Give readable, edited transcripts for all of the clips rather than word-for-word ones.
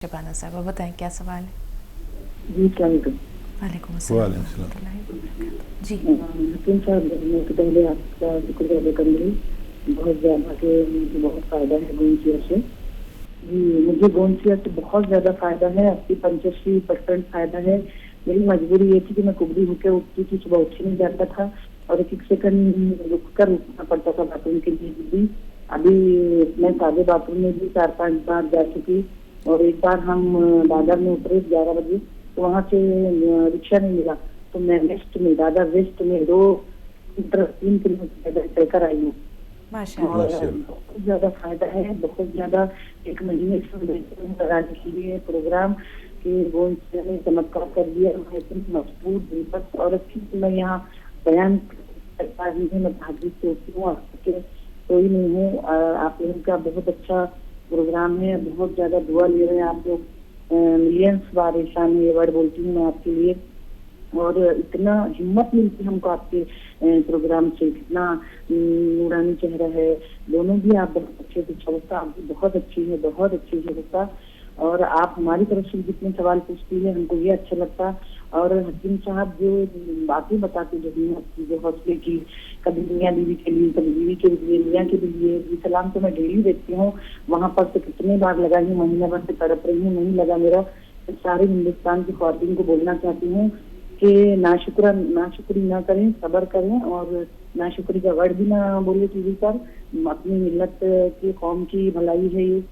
शबाना साहब बताएं क्या सवाल है। जी सलामकुम। वालेकुम अस्सलाम जी। हकीम साहब, मैं तो पहले आपका शुक्रिया अदा करूँगी। बहुत ज़्यादा के मुझे बहुत फ़ायदा है गोंदचिया से। जी, मुझे गोंदचिया से बहुत ज़्यादा फ़ायदा है, 80-85% फ़ायदा है। मेरी मजबूरी ये थी कि मैं कुबड़ी होकर उठती थी, सुबह उठ ही नहीं जाता था और एक सेकंड रुक कर उठना पड़ता था बाथरूम के लिए भी। अभी मैं सादे बाथरूम में भी 4-5 बार जा चुकी और एक बार हम दादर में उतरे 11 बजे, तो वहाँ से रिक्शा नहीं मिला, तो मैं दादर वेस्ट में 3 किलोमीटर पैदल चलकर आई हूँ। और माशाअल्लाह। बहुत ज्यादा फायदा है, बहुत ज्यादा। एक महीने से लगाने के लिए प्रोग्राम कि वो ने चमत्कार कर दिया। मैं इतनी मजबूत बेबस और अच्छी से मैं यहाँ बयान कर पा रही हूँ। मैं भाग्य से होती हूँ, आपके कोई नहीं हूँ। आप लोगों का बहुत अच्छा प्रोग्राम है, बहुत ज्यादा दुआ ले रहे हैं आप लोग। मिलियंस बार ऐसा में ये वर्ड बोलती हूँ मैं आपके लिए। और इतना हिम्मत मिलती है हमको आपके प्रोग्राम से। कितना नूरानी चेहरा है, दोनों भी आप बहुत अच्छे से छवता, आप भी बहुत अच्छी है, बहुत अच्छी छवता। और आप हमारी तरफ से जितने सवाल पूछती है हमको ये अच्छा लगता। और हकीम साहब जो बातें बताते, जो हिम्मत की, जो हौसले की, कभी मियाँ बीवी के लिए, कभी बीवी के लिए, मियाँ के लिए जी सलाम तो मैं डेली देखती हूँ। वहाँ पर तो कितने बार लगाई हूँ, महीना भर से तड़प रही हूँ, नहीं लगा मेरा। सारे हिंदुस्तान की ख्वातीन को बोलना चाहती हूँ कि नाशुक्री ना करें, सब्र करें और नाशुक्री का वर्ड भी ना बोले टीवी पर। अपनी मिल्लत की, कौम की भलाई है ये।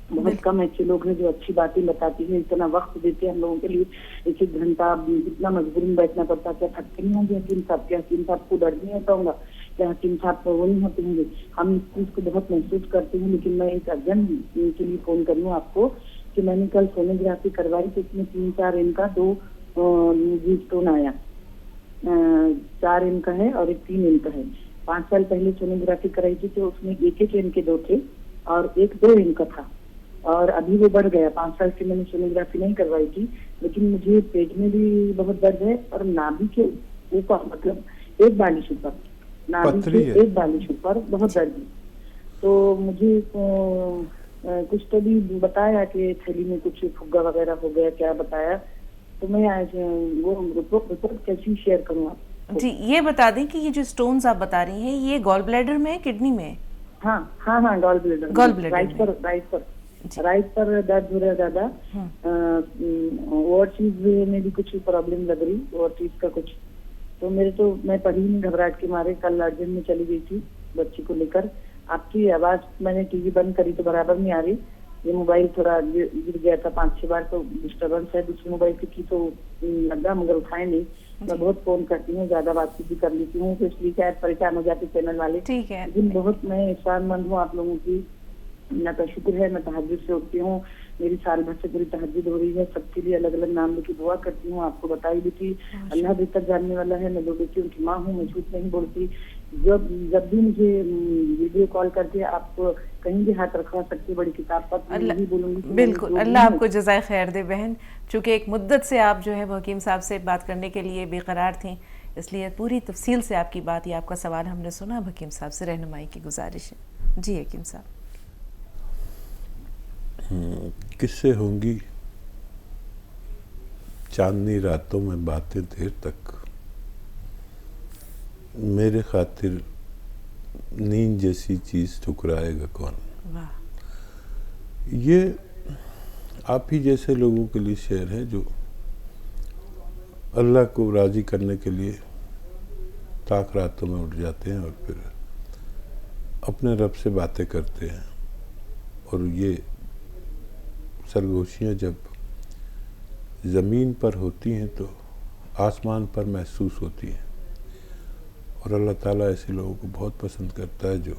बहुत कम ऐसे लोग हैं जो अच्छी बातें बताती हैं, इतना वक्त देते हैं हम लोगों के लिए। 1-1 घंटा कितना मजबूरी में बैठना पड़ता है। क्या थकते नहीं होंगे हकीम साहब? क्या हकीम साहब को दर्द नहीं होता होगा? क्या हकीम साहब को वो नहीं होते होंगे? हम इस चीज को बहुत महसूस करते हैं। लेकिन मैं एक अर्जेंट के लिए फोन कर लूँ आपको कि मैंने कल सोनोग्राफी करवाई, तो इसमें 3-4 इनका 2 स्टोन आया। 4 इंच का है और एक 3 इंच का है। 5 साल पहले सोनोग्राफी कराई थी तो उसमें 1-1 इंच के 2 थे और एक 2 इंच का था। और अभी वो बढ़ गया। 5 साल से मैंने सोनोग्राफी नहीं करवाई थी, लेकिन मुझे पेट में भी बहुत दर्द है और नाभि के ऊपर, मतलब एक बालिश ऊपर, नाभि के एक बालिश ऊपर बहुत दर्द है। तो मुझे कुछ तो भी बताया कि थैली में कुछ फुग्गा वगैरह हो गया, क्या बताया। तो मैं आज वो रिपोर्ट कैसी शेयर करूँ आप जी, ये बता दें कि ये जो स्टोन्स आप बता रही हैं ये गॉल ब्लैडर में है, किडनी में है? हाँ हाँ हाँ, गॉल ब्लैडर में, राइट पर दर्द हो रहा है ज्यादा। ओवरसीज में भी कुछ प्रॉब्लम लग रही, ओवरसीज का कुछ। तो मैं पढ़ी नहीं, घबराहट के मारे कल अर्जेंट में चली गई थी बच्ची को लेकर। आपकी आवाज मैंने टीवी बंद करी तो बराबर नहीं आ रही। ये मोबाइल थोड़ा गिर गया था 5-6 बार, तो डिस्टर्बेंस है दूसरे मोबाइल की तो लगा, मगर उठाए नहीं। मैं बहुत फोन करती हूँ, ज्यादा बातचीत भी कर लेती हूँ, तो इसलिए शायद परेशान हो जाते चैनल वाले। ठीक है। लेकिन बहुत मैं एहसानमंद हूँ आप लोगों की। अल्लाह का शुक्र है, मैं तहज्जुद से उठती हूँ। मेरी साल भर से पूरी तहज्जुद हो रही है। सबके लिए अलग अलग नाम लेके दुआ करती हूँ। आपको बताई भी थी, अल्लाह बेहतर जानने वाला है। मैं 2 बेटियों की माँ हूँ, मैं झूठ नहीं बोलती। जब भी मुझे वीडियो कॉल करके आप कहीं भी हाथ रखवा सकते, बड़ी किताब पर, मैं नहीं बोलूंगी। बिल्कुल, अल्लाह आपको जज़ाए खैर दे बहन। चूँकि एक मुद्दत से आप जो है वो हकीम साहब से बात करने के लिए बेकरार थी, इसलिए पूरी तफसील से आपकी बात या आपका सवाल हमने सुना। अब हकीम साहब से रहनुमाई की गुजारिश है। जी हकीम साहब। किससे होंगी चांदनी रातों में बातें देर तक, मेरे खातिर नींद जैसी चीज ठुकराएगा कौन। वाह। ये आप ही जैसे लोगों के लिए शेर है जो अल्लाह को राजी करने के लिए ताक रातों में उठ जाते हैं और फिर अपने रब से बातें करते हैं। और ये सरगोशियाँ जब ज़मीन पर होती हैं तो आसमान पर महसूस होती हैं। और अल्लाह ताला ऐसे लोगों को बहुत पसंद करता है जो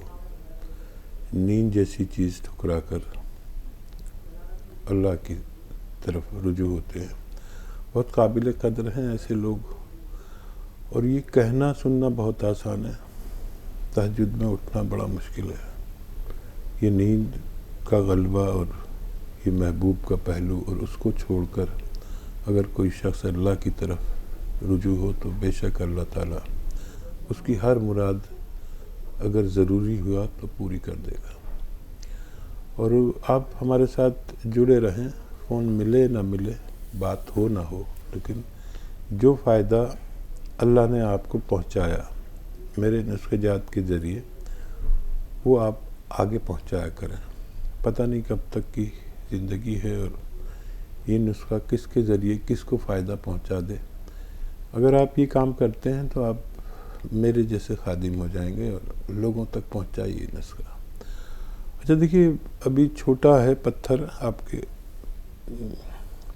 नींद जैसी चीज़ ठुकरा कर अल्लाह की तरफ रुजू होते हैं। बहुत काबिल कदर हैं ऐसे लोग। और ये कहना सुनना बहुत आसान है, तहज्जुद में उठना बड़ा मुश्किल है। ये नींद का गलबा और ये महबूब का पहलू, और उसको छोड़कर अगर कोई शख्स अल्लाह की तरफ रुजू हो तो बेशक अल्लाह ताला उसकी हर मुराद अगर ज़रूरी हुआ तो पूरी कर देगा। और आप हमारे साथ जुड़े रहें, फ़ोन मिले ना मिले, बात हो ना हो, लेकिन जो फ़ायदा अल्लाह ने आपको पहुंचाया मेरे नुस्खे जात के ज़रिए, वो आप आगे पहुंचाया करें। पता नहीं कब तक की ज़िंदगी है और ये नुस्खा किसके ज़रिए किसको फ़ायदा पहुंचा दे। अगर आप ये काम करते हैं तो आप मेरे जैसे खादिम हो जाएंगे और लोगों तक पहुंचाइए नुस्खा। अच्छा देखिए, अभी छोटा है पत्थर आपके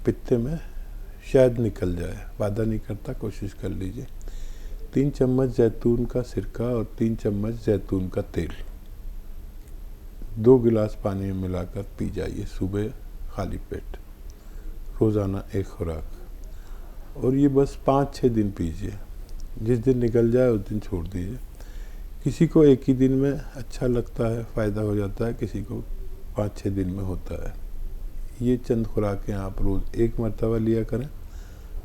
पित्ते में, शायद निकल जाए, वादा नहीं करता, कोशिश कर लीजिए। 3 चम्मच जैतून का सिरका और 3 चम्मच जैतून का तेल 2 गिलास पानी में मिलाकर पी जाइए सुबह खाली पेट, रोज़ाना 1 खुराक। और ये बस 5-6 दिन पीजिए, जिस दिन निकल जाए उस दिन छोड़ दीजिए। किसी को एक ही दिन में अच्छा लगता है, फ़ायदा हो जाता है, किसी को 5-6 दिन में होता है। ये चंद खुराकें आप रोज़ 1 मरतबा लिया करें।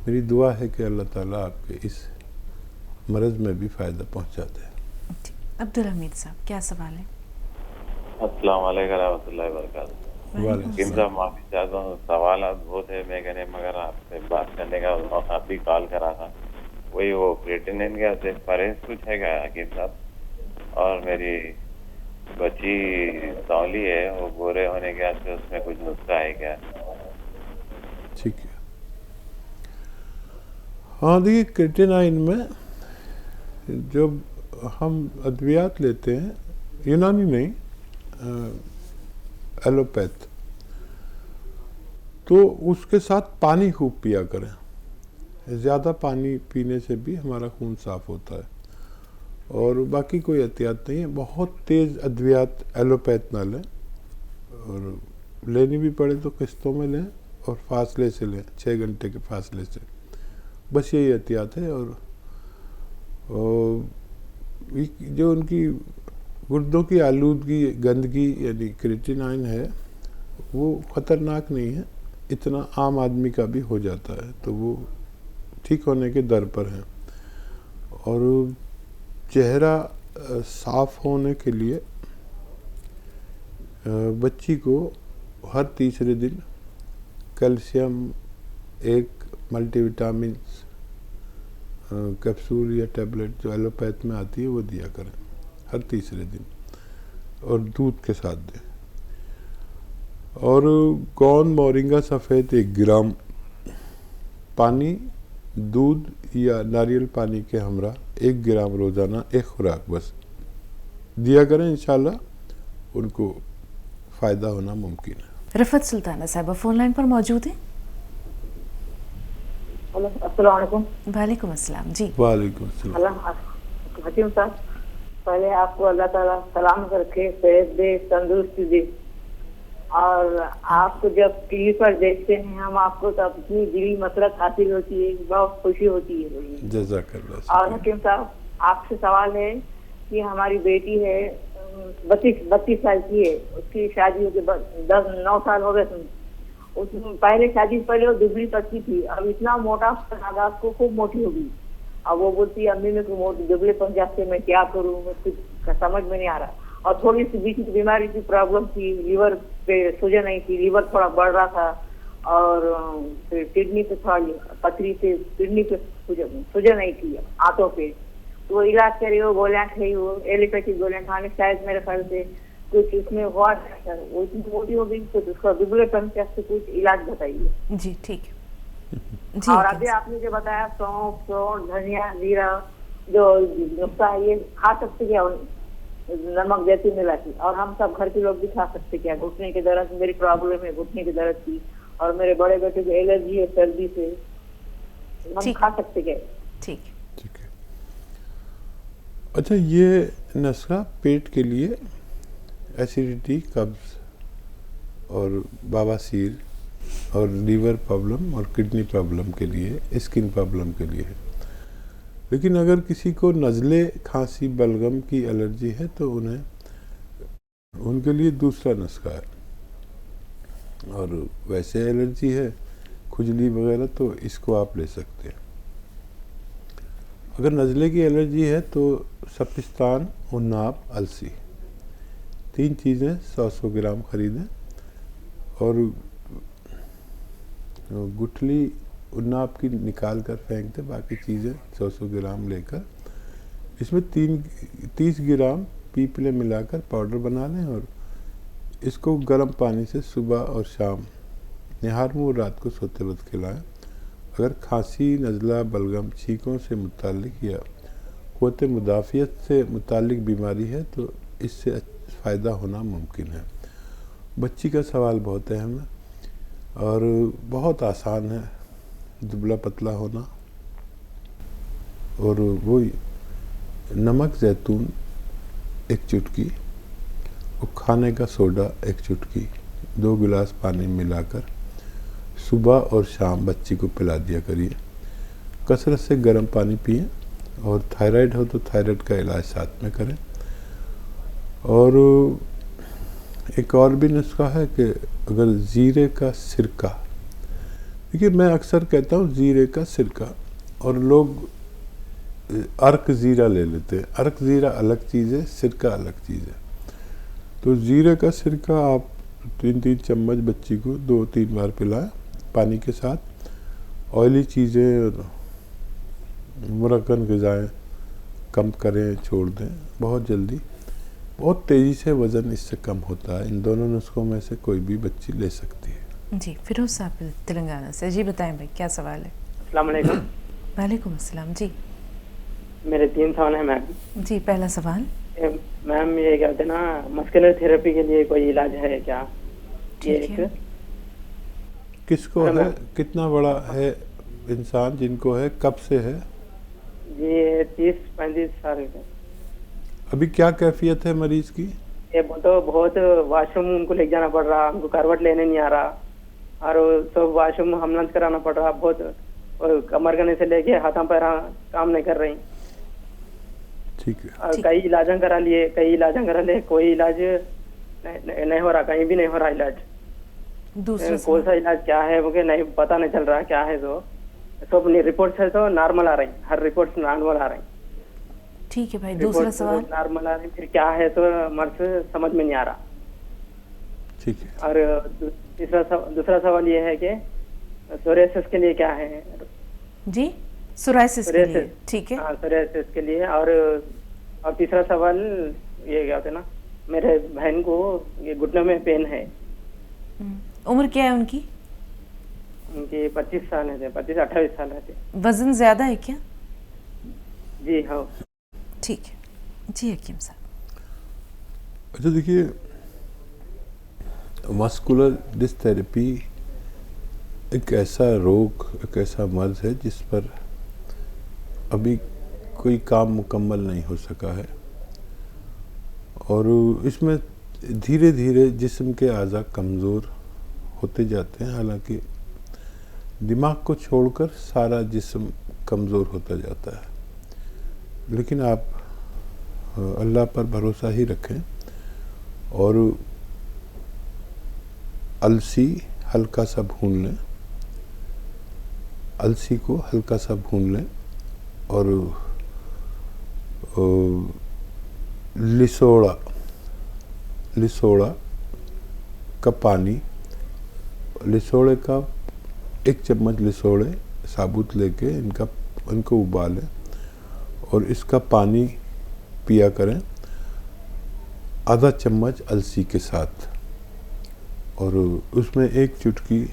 मेरी दुआ है कि अल्लाह ताला आपके इस मरज़ में भी फ़ायदा पहुंचा दे। अब्दुल हमीद साहब, क्या सवाल है? अस्सलाम वालेकुम रहमतुल्लाहि व बरकातहू। वालेकुम साहब माफ़ी चाहता हूँ, सवाल बहुत है मैं कहने, मगर आपसे बात करने का मौका भी कॉल करा था। वही वो क्रिएटिनिन का से परहेज कुछ है क्या हकीम साहब? और मेरी बच्ची सौली है, वो गोरे होने के वास्ते उसमें कुछ नुस्खा है क्या? ठीक है। हाँ देखिए, क्रिएटिनाइन में जब हम अद्वियात लेते हैं, यूनानी नहीं, एलोपैथ, तो उसके साथ पानी खूब पिया करें। ज़्यादा पानी पीने से भी हमारा खून साफ़ होता है। और बाकी कोई एहतियात नहीं है। बहुत तेज़ अद्वियात एलोपैथ ना लें, और लेनी भी पड़े तो किस्तों में लें और फासले से लें, 6 घंटे के फासले से। बस यही एहतियात है। और जो उनकी गुर्दों की आलूदगी, गंदगी, यानी क्रिएटिनाइन है, वो ख़तरनाक नहीं है, इतना आम आदमी का भी हो जाता है, तो वो ठीक होने के दर पर हैं। और चेहरा साफ़ होने के लिए बच्ची को हर तीसरे दिन कैल्शियम 1 मल्टीविटामिन कैप्सूल या टैबलेट जो एलोपैथ में आती है वो दिया करें हर तीसरे दिन, और दूध के साथ दें। और गोंद मोरिंगा सफ़ेद 1 ग्राम, पानी, दूध या नारियल पानी के हमरा 1 ग्राम रोज़ाना 1 खुराक बस दिया करें। इंशाल्लाह उनको फ़ायदा होना मुमकिन है। रफ़त सुल्ताना साहब फ़ोन लाइन पर मौजूद हैं। हेलो, अस्सलाम वालेकुम। वालेकुम अस्सलाम जी। वालेकुम अस्सलाम। हकीम साहब, पहले आपको अल्लाह ताला सलामत रखे, सेहत दे, तंदुरुस्ती दे। और आपको जब टीवी पर देखते हैं हम आपको, तो अपनी दिली मसरत हासिल होती है, बहुत खुशी होती है। जज़ाकल्लाह। और हकीम साहब, आपसे सवाल है कि हमारी बेटी है 32 साल की है, उसकी शादी हो गई 9 साल हो गए। उसमें पहले शादी से पहले वो दुबली पतली थी, अब इतना मोटा तादाद को खूब मोटी हो गई। अब वो बोलती है अम्मी मेरे को दुबले पन जाते, मैं क्या करूँ, मुझे कुछ समझ में नहीं आ रहा। और थोड़ी सी बीच की बीमारी की प्रॉब्लम थी, लीवर पे सूजन नहीं थी, लीवर थोड़ा बढ़ रहा था, और किडनी पे थोड़ा पथरी से किडनी पे सूजन नहीं थी, आंतों पे। तो इलाज करे, वो गोलियां खाई, वो एलोपैथिक गोलियां खाने, शायद मेरे ख्याल से कुछ इसमें हुआ, वो इतनी मोटी हो गई, तो उसका दुबलेपन से कुछ इलाज बताइए। जी ठीक जी। और अभी आपने जो बताया सौंफ, धनिया, जीरा, जो नुस्खा है, ये खा सकते क्या? नमक जैसी मिला के, और हम सब घर के लोग भी खा सकते क्या? घुटने के दर्द, मेरी प्रॉब्लम है घुटने के दर्द की, और मेरे बड़े बेटे को एलर्जी है सर्दी से, हम खा सकते क्या? ठीक है। अच्छा, ये नुस्खा पेट के लिए एसिडिटी, कब्ज़ और बवासीर और लीवर प्रॉब्लम और किडनी प्रॉब्लम के लिए, स्किन प्रॉब्लम के लिए है। लेकिन अगर किसी को नज़ले, खांसी, बलगम की एलर्जी है तो उनके लिए दूसरा नुस्खा है। और वैसे एलर्जी है, खुजली वगैरह, तो इसको आप ले सकते हैं। अगर नज़ले की एलर्जी है तो सपिस्तान, उन्नाब, अलसी, 3 चीज़ें 100-100 ग्राम खरीदें और गुठली नाप की निकाल कर फेंक दें, बाकी चीज़ें 100-100 ग्राम लेकर इसमें 30 ग्राम पीपले मिलाकर पाउडर बना लें और इसको गर्म पानी से सुबह और शाम निहार मुँह रात को सोते वक्त खिलाएं। अगर खांसी, नज़ला, बलगम, छींकों से मुताल्लिक या क़ुव्वत मुदाफ़ियत से मुताल्लिक बीमारी है तो इससे फ़ायदा होना मुमकिन है। बच्ची का सवाल बहुत अहम है और बहुत आसान है, दुबला पतला होना, और वो नमक ज़ैतून 1 चुटकी और खाने का सोडा 1 चुटकी 2 गिलास पानी मिलाकर सुबह और शाम बच्ची को पिला दिया करिए। कसरत से गर्म पानी पिएं और थायराइड हो तो थायराइड का इलाज साथ में करें। और एक और भी नुस्खा है कि अगर ज़ीरे का सिरका, देखिए मैं अक्सर कहता हूँ ज़ीरे का सिरका, और लोग अर्क ज़ीरा ले लेते हैं। अर्क ज़ीरा अलग चीज़ है, सिरका अलग चीज़ है। तो ज़ीरे का सिरका आप 3-3 चम्मच बच्ची को 2-3 बार पिलाएं पानी के साथ। ऑयली चीज़ें और मुरक्कन ग़िज़ाएँ कम करें, छोड़ दें बहुत जल्दी। बहुत तेज़ी से वज़न इससे कम होता है। इन दोनों नुस्खों में से कोई भी बच्ची ले सकती है। जी, फिरोज साहब तेलंगाना से। जी बताएं भाई, क्या सवाल है? अस्सलाम वालेकुम। वालेकुम अस्सलाम। जी मेरे 3 सवाल हैं मैम। जी, पहला सवाल। मैम ये कहते हैं ना, मस्कुलर थेरेपी के लिए कोई इलाज है क्या? ये ठीक है। एक किसको है, कितना बड़ा है इंसान जिनको है, कब से है? ये 30-35 साल के। अभी क्या कैफियत है मरीज की? ये तो बहुत वॉशरूम उनको ले जाना पड़ रहा, उनको करवट लेने नहीं आ रहा, और सब वॉशरूम हमलन कराना पड़ रहा बहुत, और कमर गने से लेके हाथों पैर काम नहीं कर रही। ठीक है। और कई इलाज करा लिए, कोई इलाज नहीं हो रहा, कहीं भी नहीं हो रहा इलाज। दूसरा कौन सा इलाज क्या है मुझे नहीं पता, नहीं चल रहा क्या है। तो सब रिपोर्ट है तो नॉर्मल आ रही, हर रिपोर्ट नॉर्मल आ रही। ठीक है भाई, दूसरा सवाल। नॉर्मल आ रही, फिर क्या है तो मर्ज समझ में नहीं आ रहा। ठीक है। और दूसरा सवाल ये है कि सोरियासिस के लिए क्या है? जी, सोराइसिस के लिए। ठीक है। हाँ, सोरियासिस के लिए। और तीसरा सवाल ये क्या होता है ना, मेरे बहन को ये घुटनों में पेन है। उम्र क्या है उनकी? उनकी 25 साल है, 25-28 साल है। वजन ज्यादा है क्या? जी हाँ। ठीक है। जी हकीम साहब। अच्छा देखिए, मस्कुलर डिस्क थेरेपी एक ऐसा रोग, एक ऐसा मर्ज है जिस पर अभी कोई काम मुकम्मल नहीं हो सका है, और इसमें धीरे धीरे जिस्म के आज़ा कमज़ोर होते जाते हैं। हालांकि दिमाग को छोड़कर सारा जिस्म कमज़ोर होता जाता है। लेकिन आप अल्लाह पर भरोसा ही रखें और अलसी हल्का सा भून लें, अलसी को हल्का सा भून लें, और लिसोड़ा का पानी, लिसोड़े का 1 चम्मच लिसोड़े साबुत लेके इनको उबालें और इसका पानी पिया करें आधा चम्मच अलसी के साथ। और उसमें एक चुटकी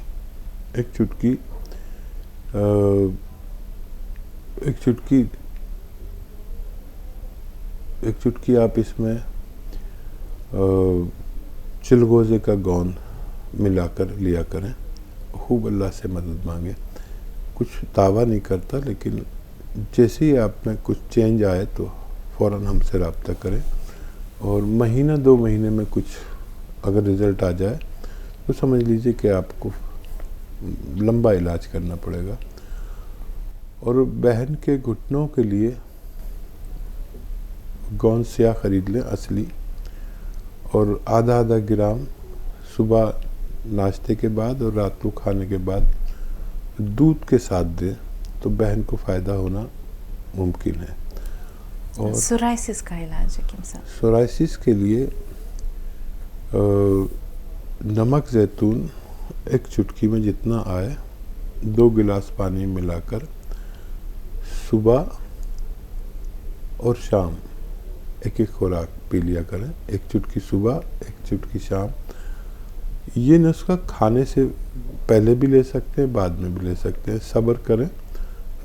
आप इसमें चिलगोज़े का गोंद मिलाकर लिया करें। खूब अल्लाह से मदद मांगे। कुछ दावा नहीं करता, लेकिन जैसे ही आप में कुछ चेंज आए तो फ़ौरन हमसे रब्ता करें, और महीना 2 महीने में कुछ अगर रिज़ल्ट आ जाए तो समझ लीजिए कि आपको लंबा इलाज करना पड़ेगा। और बहन के घुटनों के लिए गोंद स्याह ख़रीद लें असली, और आधा ग्राम सुबह नाश्ते के बाद और रात को खाने के बाद दूध के साथ दें तो बहन को फ़ायदा होना मुमकिन है। और सोराइसिस का इलाज है किम साहब? सोराइसिस के लिए नमक ज़ैतून 1 चुटकी में जितना आए 2 गिलास पानी मिलाकर सुबह और शाम एक एक खुराक पी लिया करें, 1 चुटकी सुबह 1 चुटकी शाम। ये नुस्खा खाने से पहले भी ले सकते हैं, बाद में भी ले सकते हैं। सब्र करें,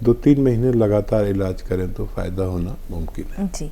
2-3 महीने लगातार इलाज करें तो फ़ायदा होना मुमकिन है। जी।